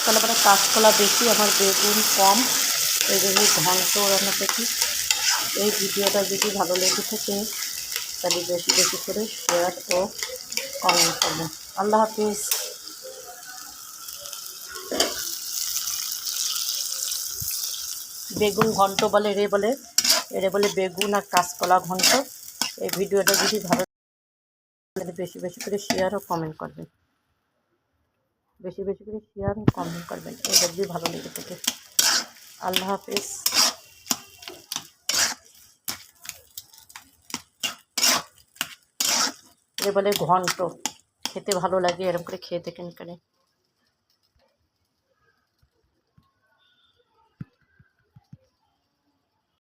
কাঁচকলা মানে কাঁচকলা বেশি, আমার বেগুন কম, এই জন্য ঘন্ট রান্না করছি। এই ভিডিওটা যদি ভালো লেগে থাকে তাহলে বেশি বেশি করে শেয়ার ও কমেন্ট করবেন। আল্লাহ হাফিজ। বেগুন ঘন্ট বলে, এরে বলে বেগুন আর কাঁচকলা ঘন্ট। এই ভিডিওটা যদি ভালো লাগে বেশি বেশি করে শেয়ার ও কমেন্ট করবেন, বেশি বেশি করে শেয়ার ও কমেন্ট করবেন এটা যদি ভালো লেগে থাকে। আল্লাহ হাফিজ। এরে বলে ঘন্ট, খেতে ভালো লাগে, এরকম করে খেয়ে দেখেন।